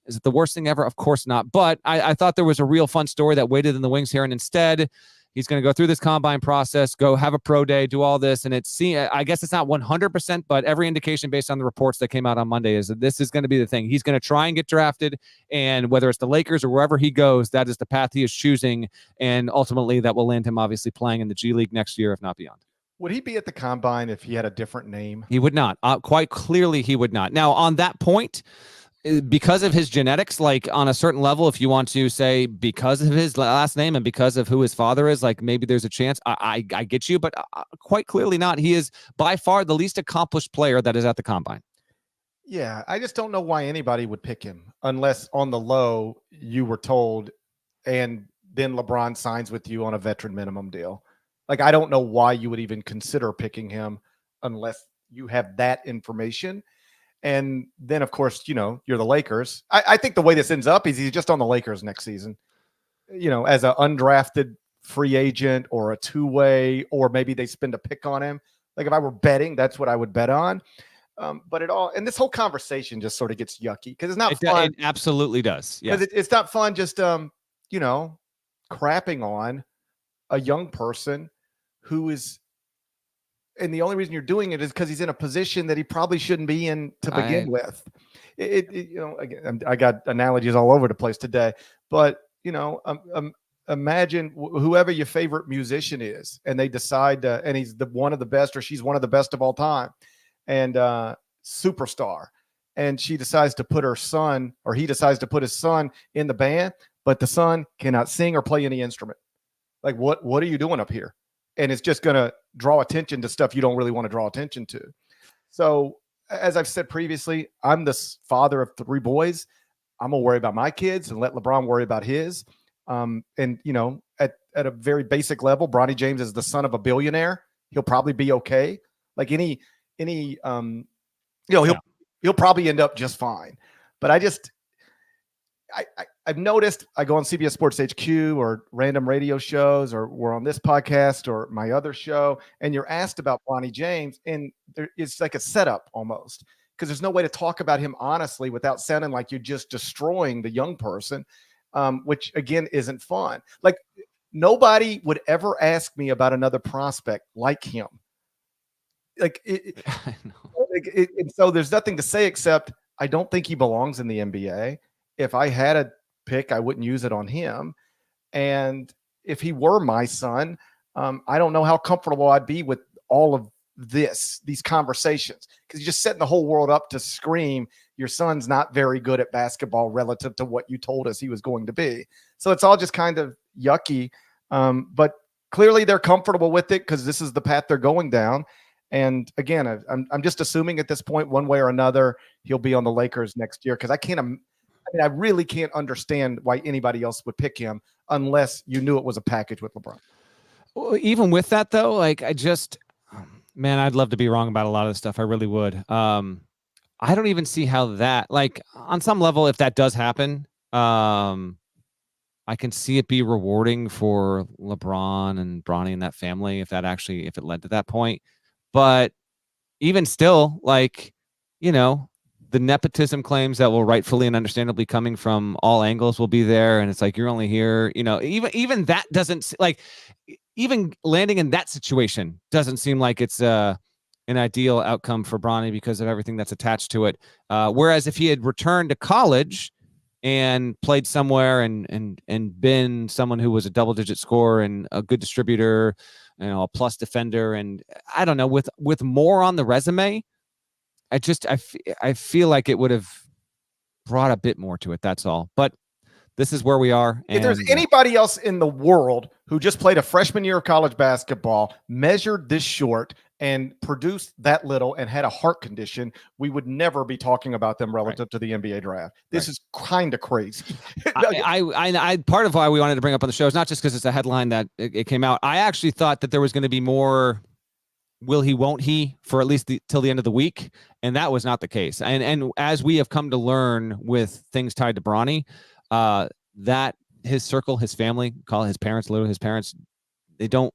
Is it the worst thing ever? Of course not. But I thought there was a real fun story that waited in the wings here, and instead he's going to go through this combine process, go have a pro day, do all this, and I guess it's not 100%, but every indication based on the reports that came out on Monday is that this is going to be the thing. He's going to try and get drafted, and whether it's the Lakers or wherever he goes, that is the path he is choosing, and ultimately that will land him obviously playing in the G League next year, if not beyond. Would he be at the combine if he had a different name? He would not. Quite clearly, he would not. Now, on that point, because of his genetics, like on a certain level, if you want to say because of his last name and because of who his father is, like maybe there's a chance. I get you, but quite clearly not. He is by far the least accomplished player that is at the combine. Yeah, I just don't know why anybody would pick him unless on the low you were told, and then LeBron signs with you on a veteran minimum deal. Like, I don't know why you would even consider picking him unless you have that information. And then, of course, you're the Lakers. I think the way this ends up is he's just on the Lakers next season, as an undrafted free agent or a two-way, or maybe they spend a pick on him. Like, if I were betting, that's what I would bet on. But and this whole conversation just sort of gets yucky because it's not fun. It absolutely does. Yeah, it's not fun just, crapping on a young person who is, and the only reason you're doing it is because he's in a position that he probably shouldn't be in to begin with. Again, I got analogies all over the place today, but imagine whoever your favorite musician is, and they decide to, and he's one of the best, or she's one of the best of all time, and superstar, and she decides to put her son, or he decides to put his son in the band, but the son cannot sing or play any instrument. Like, what are you doing up here? And it's just going to draw attention to stuff you don't really want to draw attention to. So, as I've said previously, I'm the father of 3 boys. I'm going to worry about my kids and let LeBron worry about his. And, at a very basic level, Bronny James is the son of a billionaire. He'll probably be okay. Like he'll probably end up just fine. But I've noticed, I go on CBS Sports HQ or random radio shows, or we're on this podcast or my other show, and you're asked about Bronny James, and it's like a setup almost, because there's no way to talk about him honestly without sounding like you're just destroying the young person, which again isn't fun. Like, nobody would ever ask me about another prospect like him. Like, I know. and so there's nothing to say except I don't think he belongs in the NBA. If I had a pick, I wouldn't use it on him. And if he were my son, I don't know how comfortable I'd be with all of these conversations, because you're just setting the whole world up to scream your son's not very good at basketball relative to what you told us he was going to be. So it's all just kind of yucky. But clearly they're comfortable with it because this is the path they're going down. And again, I'm just assuming at this point, one way or another, he'll be on the Lakers next year, because I really can't understand why anybody else would pick him unless you knew it was a package with LeBron. Well, even with that though, like man, I'd love to be wrong about a lot of this stuff. I really would. I don't even see how that, like, on some level, if that does happen, I can see it be rewarding for LeBron and Bronny and that family if it led to that point. But even still, like, the nepotism claims that will rightfully and understandably coming from all angles will be there. And it's like, you're only here, even that doesn't, like, even landing in that situation doesn't seem like it's an ideal outcome for Bronny because of everything that's attached to it. Whereas if he had returned to college and played somewhere and been someone who was a double-digit scorer and a good distributor, a plus defender, and I don't know, with more on the resume, I feel like it would have brought a bit more to it. That's all. But this is where we are. If there's anybody else in the world who just played a freshman year of college basketball, measured this short, and produced that little, and had a heart condition, we would never be talking about them relative to the NBA draft. This is kind of crazy. I part of why we wanted to bring up on the show is not just because it's a headline that it came out. I actually thought that there was going to be more will he, won't he, for at least till the end of the week. And that was not the case. And as we have come to learn with things tied to Bronny, that his circle, his family, call it his parents, literally his parents, they don't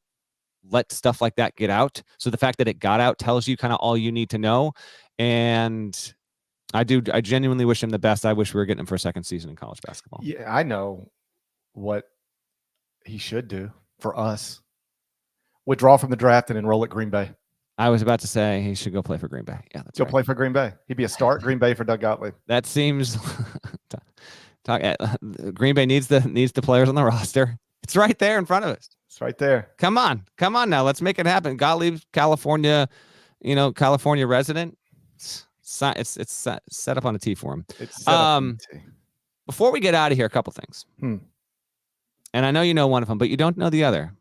let stuff like that get out. So the fact that it got out tells you kind of all you need to know. And I genuinely wish him the best. I wish we were getting him for a second season in college basketball. Yeah, I know what he should do for us. Withdraw from the draft and enroll at Green Bay. I was about to say he should go play for Green Bay. Yeah, that's Go play for Green Bay. He'd be a start Green Bay for Doug Gottlieb. That seems Green Bay needs the players on the roster. It's right there in front of us. It's right there. Come on now. Let's make it happen. Gottlieb, California, California resident. It's set up on a tee for him. It's set up on a tee. Before we get out of here, a couple things. And I know you know one of them, but you don't know the other.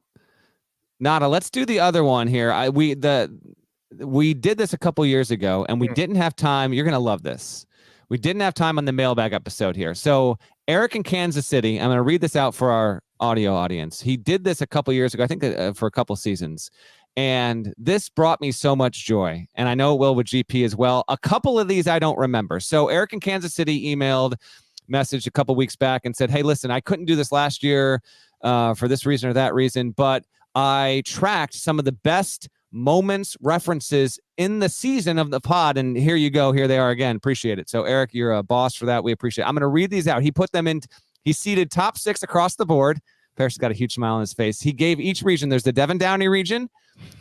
Nada, let's do the other one here. We did this a couple years ago, and we didn't have time. You're going to love this. We didn't have time on the mailbag episode here. So Eric in Kansas City, I'm going to read this out for our audio audience. He did this a couple years ago, I think for a couple seasons. And this brought me so much joy. And I know it will with GP as well. A couple of these I don't remember. So Eric in Kansas City messaged a couple weeks back and said, hey, listen, I couldn't do this last year for this reason or that reason, but I tracked some of the best moments, references in the season of the pod. And here you go. Here they are again. Appreciate it. So Eric, you're a boss for that. We appreciate it. I'm going to read these out. He put them in. He seeded top 6 across the board. Parrish has got a huge smile on his face. He gave each region. There's the Devin Downey region,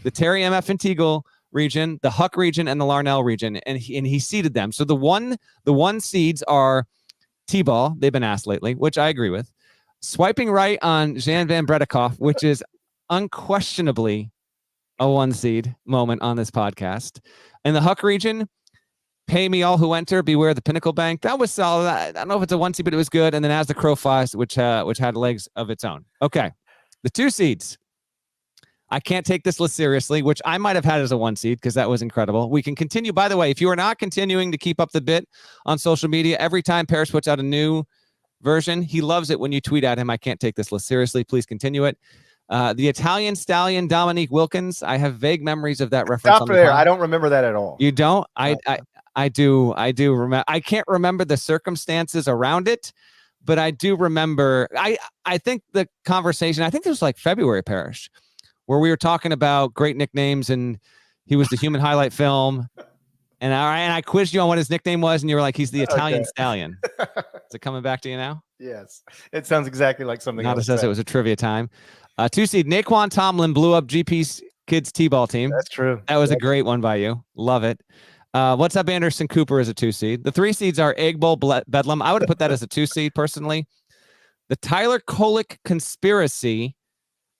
the Terry M.F. and Teagle region, the Huck region, and the Larnell region. And he seeded them. So the one seeds are T-ball. They've been asked lately, which I agree with. Swiping right on Jan Van Bredikoff, which is unquestionably a 1 seed moment on this podcast. In the Huck region, Pay Me All Who Enter, Beware the Pinnacle Bank. That was solid. I don't know if it's a 1 seed, but it was good. And then As the Crow Flies, which had legs of its own. Okay. The 2 seeds. I Can't Take This List Seriously, which I might have had as a 1 seed because that was incredible. We can continue. By the way, if you are not continuing to keep up the bit on social media, every time Parrish puts out a new version, he loves it when you tweet at him, I can't take this list seriously. Please continue it. The Italian Stallion, Dominique Wilkins. I have vague memories of that reference. Stop there. I don't remember that at all. You don't? I do remember. I can't remember the circumstances around it, but I do remember. I think the conversation, I think it was like February, Parrish, where we were talking about great nicknames, and he was the human highlight film. And I quizzed you on what his nickname was, and you were like, he's the Italian Stallion. Is it coming back to you now? Yes. It sounds exactly like something Nada says it was a trivia time. 2 seed Naquan Tomlin blew up GP's kids T-ball team. That's true. That was a great one by you. Love it. What's up, Anderson Cooper is a 2 seed. The 3 seeds are Egg Bowl Bedlam. I would have put that as a 2 seed personally. The Tyler Kolek conspiracy.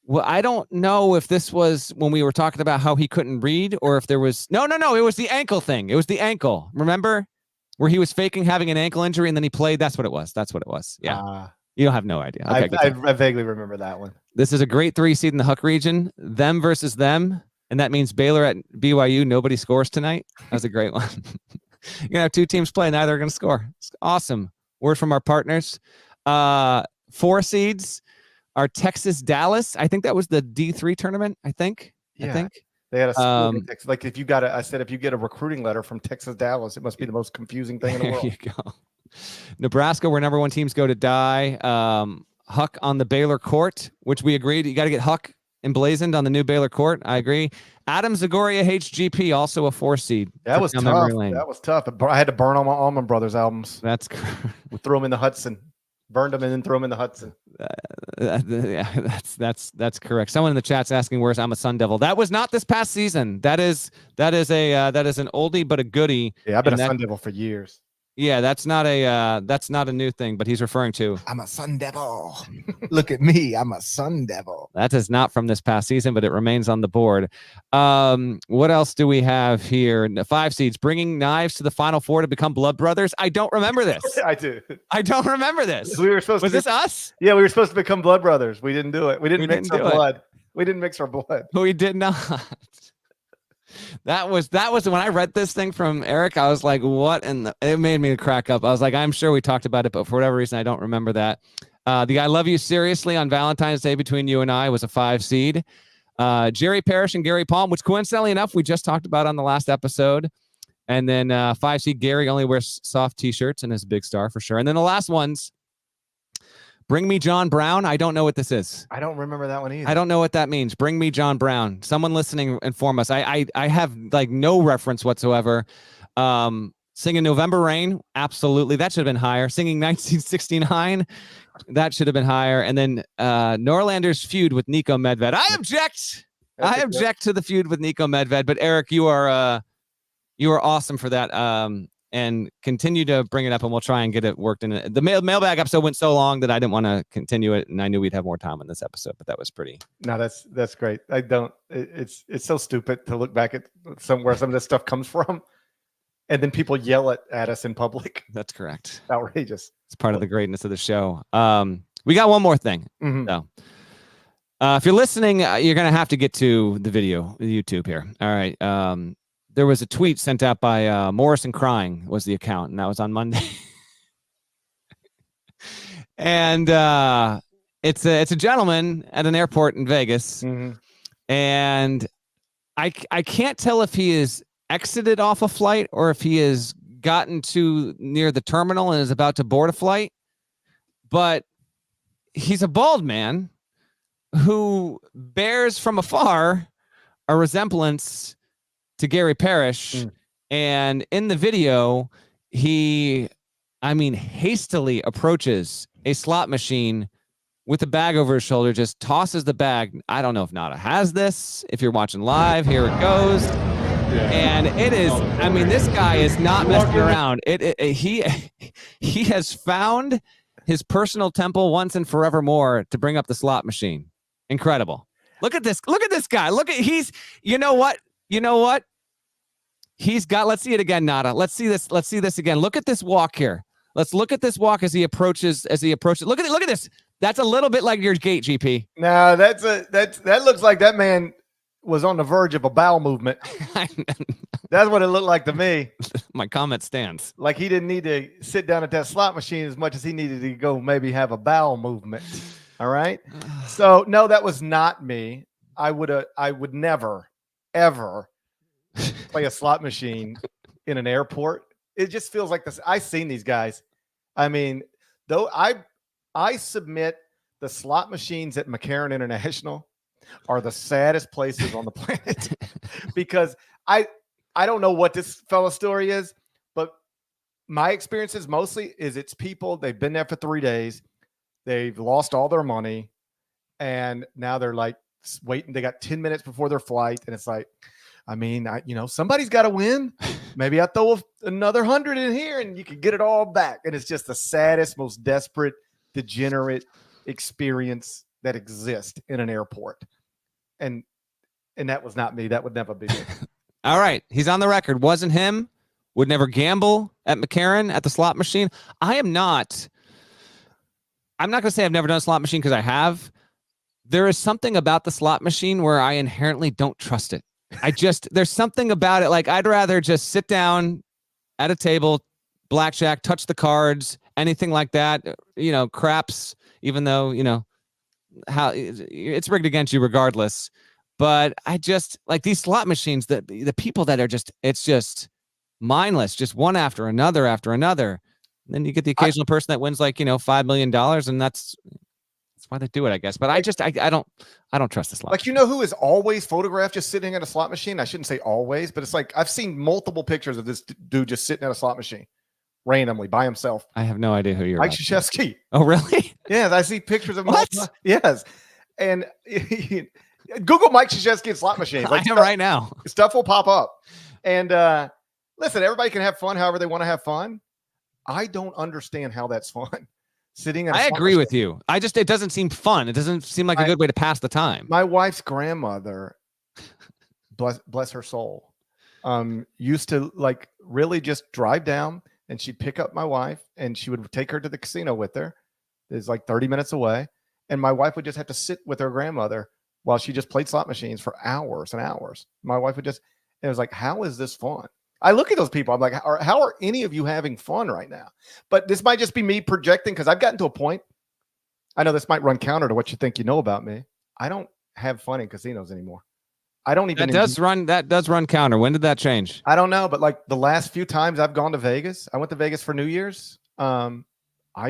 Well, I don't know if this was when we were talking about how he couldn't read or if there was no. It was the ankle thing. It was the ankle. Remember where he was faking having an ankle injury and then he played? That's what it was. Yeah. You don't have no idea. Okay, I vaguely remember that one. This is a great 3 seed in the Huck region. Them versus them. And that means Baylor at BYU. Nobody scores tonight. That was a great one. You're going to have 2 teams play. Neither are going to score. It's awesome. Word from our partners. 4 seeds are Texas Dallas. I think that was the D3 tournament. I think. They had a school in Texas. Like if you get a recruiting letter from Texas Dallas, it must be the most confusing thing in the world. There you go. Nebraska, where number 1 teams go to die. Huck on the Baylor court, which we agreed. You got to get Huck emblazoned on the new Baylor court. I agree. Adam Zagoria HGP, also a 4 seed. That was tough. That was tough. I had to burn all my Allman Brothers albums. That's we threw them in the Hudson. Burned them and then threw them in the Hudson. Yeah, that's correct. Someone in the chat's asking where's I'm a Sun Devil. That was not this past season. That is an oldie but a goodie. Yeah, I've been a Sun Devil for years. Yeah, that's not a new thing, but he's referring to I'm a Sun Devil. Look at me, I'm a Sun Devil. That is not from this past season, but it remains on the board. What else do we have here? 5 seeds bringing knives to the Final Four to become blood brothers. I don't remember this. I do. I don't remember this. We were supposed Was this us? Yeah, we were supposed to become blood brothers. We didn't do it. We didn't mix our blood. We didn't mix our blood. We did not. That was when I read this thing from Eric. I was like, what? And it made me crack up. I was like, I'm sure we talked about it, but for whatever reason, I don't remember that. The I Love You Seriously on Valentine's Day between you and I was a 5 seed. Jerry Parrish and Gary Palm, which coincidentally enough, we just talked about on the last episode. And then 5 seed Gary only wears soft t-shirts and is a big star for sure. And then the last one's Bring Me John Brown. I don't know what this is. I don't remember that one either. I don't know what that means. Bring Me John Brown. Someone listening, inform us. I have like no reference whatsoever. Singing November Rain. Absolutely. That should have been higher. Singing 1969. That should have been higher. And then Norlander's feud with Nico Medved. I object. I object to the feud with Nico Medved. But Eric, you are awesome for that. And continue to bring it up, and we'll try and get it worked in. The mailbag episode went so long that I didn't want to continue it, and I knew we'd have more time on this episode, but that was pretty. No, that's great. It's so stupid to look back at where some of this stuff comes from, and then people yell at us in public. That's correct. Outrageous. It's part of the greatness of the show. We got one more thing. Mm-hmm. So, if you're listening, you're going to have to get to the video, the YouTube here. All right. There was a tweet sent out by Morrison Crying was the account, and that was on Monday. And it's a gentleman at an airport in Vegas, mm-hmm. and I can't tell if he is exited off a flight or if he has gotten to near the terminal and is about to board a flight. But he's a bald man who bears from afar a resemblance to Gary Parrish. And in the video, he hastily approaches a slot machine with a bag over his shoulder, just tosses the bag. I don't know if Nada has this. If you're watching live, here it goes. And it is, this guy is not messing around. He has found his personal temple once and forevermore to bring up the slot machine. Incredible. Look at this. Look at this guy. You know what? He's got, let's see it again, Nada. Let's see this again. Look at this walk here. Let's look at this walk as he approaches. Look at this. That's a little bit like your gait, GP. No, that looks like that man was on the verge of a bowel movement. That's what it looked like to me. My comment stands. Like he didn't need to sit down at that slot machine as much as he needed to go maybe have a bowel movement. All right. So no, that was not me. I would never, ever play a slot machine in an airport. It just feels like this. I've seen these guys. Though I submit the slot machines at McCarran International are the saddest places on the planet because I don't know what this fellow's story is, but my experiences mostly is it's people, they've been there for 3 days. They've lost all their money. And now they're like waiting. They got 10 minutes before their flight. And it's like, I mean, somebody's got to win. Maybe I throw another 100 in here and you can get it all back. And it's just the saddest, most desperate, degenerate experience that exists in an airport. And that was not me. That would never be me. All right. He's on the record. Wasn't him. Would never gamble at McCarran at the slot machine. I'm not going to say I've never done a slot machine because I have. There is something about the slot machine where I inherently don't trust it. There's something about it. Like, I'd rather just sit down at a table, blackjack, touch the cards, anything like that, craps, even though, how it's rigged against you regardless. But I just like these slot machines, the people that are it's just mindless, just one after another. And then you get the occasional person that wins like, $5 million. And that's why they do it, I guess. But I don't trust the slot. Like, who is always photographed just sitting at a slot machine? I shouldn't say always, but it's like I've seen multiple pictures of this dude just sitting at a slot machine randomly by himself. I have no idea who you're. Mike Krzyzewski. Oh, really? Yes, I see pictures of him. What? Yes, and Google Mike Krzyzewski and slot machines. I am right now. Stuff will pop up. And listen, everybody can have fun however they want to have fun. I don't understand how that's fun. Sitting at I agree with you. It doesn't seem fun. It doesn't seem like a good way to pass the time. My wife's grandmother, bless her soul, used to like really just drive down and she'd pick up my wife and she would take her to the casino with her. It's like 30 minutes away. And my wife would just have to sit with her grandmother while she just played slot machines for hours and hours. My wife would just, and it was like, how is this fun? I look at those people. I'm like, how are any of you having fun right now? But this might just be me projecting because I've gotten to a point. I know this might run counter to what you think you know about me. I don't have fun in casinos anymore. I don't even. That does run counter. When did that change? I don't know, but like the last few times I've gone to Vegas, I went to Vegas for New Year's. I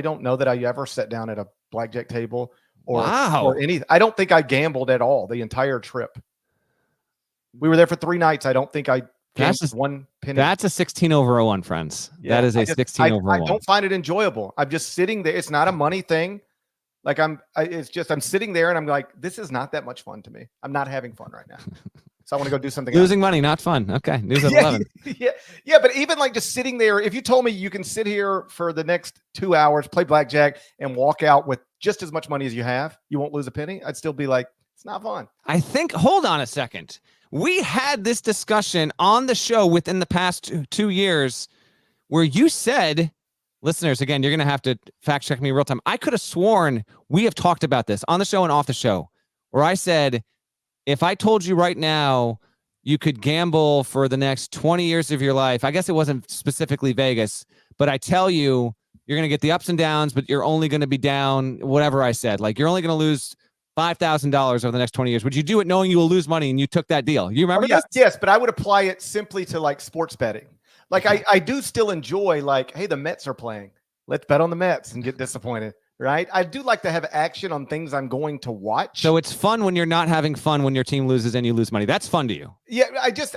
don't know that I ever sat down at a blackjack table or anything. I don't think I gambled at all the entire trip. We were there for 3 nights. I don't think I. That's one penny. That's a 16/01, friends. Yeah, that is a 16/01. I don't find it enjoyable. I'm just sitting there. It's not a money thing. Like I'm sitting there and I'm like, this is not that much fun to me. I'm not having fun right now. So I want to go do something Losing else. Money, not fun. Okay. News at 11. Yeah. But even like just sitting there, if you told me you can sit here for the next 2 hours, play blackjack and walk out with just as much money as you have, you won't lose a penny. I'd still be like, it's not fun. Hold on a second. We had this discussion on the show within the past 2 years where you said, listeners, again, you're going to have to fact check me real time. I could have sworn we have talked about this on the show and off the show where I said, if I told you right now you could gamble for the next 20 years of your life, I guess it wasn't specifically Vegas, but I tell you, you're going to get the ups and downs, but you're only going to be down, whatever I said. Like, you're only going to lose $5,000 over the next 20 years. Would you do it knowing you will lose money and you took that deal? You remember this? Yes, but I would apply it simply to like sports betting. Like I do still enjoy like, hey, the Mets are playing. Let's bet on the Mets and get disappointed, right? I do like to have action on things I'm going to watch. So it's fun when you're not having fun when your team loses and you lose money. That's fun to you. Yeah,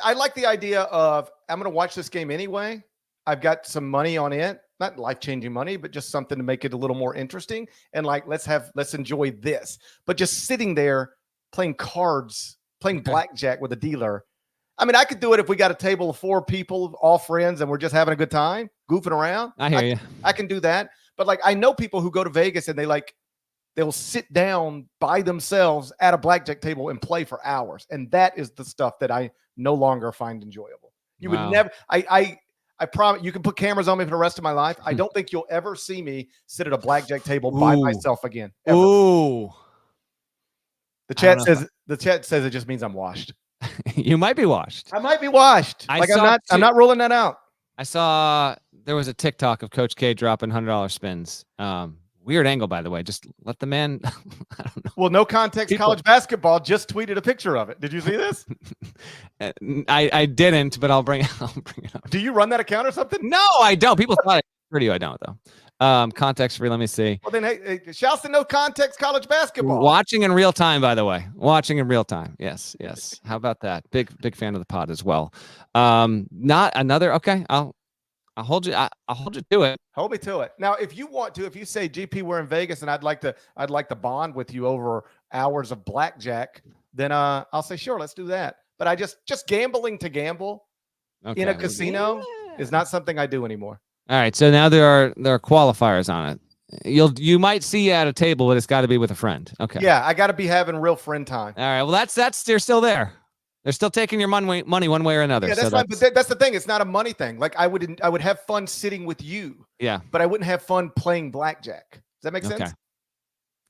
I like the idea of I'm going to watch this game anyway. I've got some money on it. Not life-changing money, but just something to make it a little more interesting. And like, let's enjoy this. But just sitting there playing cards, playing blackjack with a dealer. I mean, I could do it if we got a table of 4 people, all friends, and we're just having a good time, goofing around. I hear you. I can do that. But like, I know people who go to Vegas and they'll sit down by themselves at a blackjack table and play for hours. And that is the stuff that I no longer find enjoyable. You would never, I promise you can put cameras on me for the rest of my life. I don't think you'll ever see me sit at a blackjack table by myself again. Ever. Ooh. The chat says it just means I'm washed. You might be washed. I might be washed. I'm not ruling that out. I saw there was a TikTok of Coach K dropping $100 spins. Weird angle, by the way. Just let the man. I don't know. Well, No Context College Basketball just tweeted a picture of it. Did you see this? I didn't, but I'll bring it up. Do you run that account or something? No, I don't. People thought it was pretty. I don't though. Context free. Let me see. Well, then, hey, shouts to No Context College Basketball. Watching in real time, by the way. Watching in real time. Yes. How about that? Big fan of the pod as well. Not another. Okay, I'll hold you. I'll hold you to it. Hold me to it. Now, if you want to, if you say, GP, we're in Vegas, and I'd like to bond with you over hours of blackjack, then I'll say, sure, let's do that. But I just gambling to gamble in a casino is not something I do anymore. All right, so now there are qualifiers on it. You might see you at a table, but it's got to be with a friend. Okay. Yeah, I got to be having real friend time. All right. Well, that's they're still there. They're still taking your money one way or another. Yeah, that's so fine. But that's the thing. It's not a money thing. Like I would have fun sitting with you. Yeah. But I wouldn't have fun playing blackjack. Does that make sense?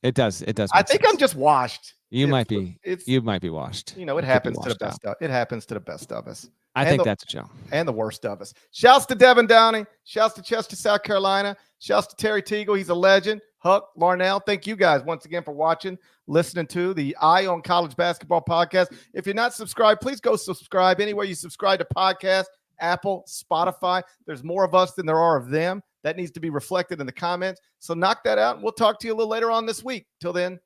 It does. It does. I think I'm just washed. You might be washed. You know, it happens to the best. It happens to the best of us. I think that's a joke. And the worst of us. Shouts to Devin Downey. Shouts to Chester, South Carolina. Shouts to Terry Teagle. He's a legend. Huck, Larnell. Thank you guys once again for watching, listening to the Eye on College Basketball podcast. If you're not subscribed, please go subscribe anywhere you subscribe to podcasts, Apple, Spotify. There's more of us than there are of them. That needs to be reflected in the comments. So knock that out, and we'll talk to you a little later on this week. Till then,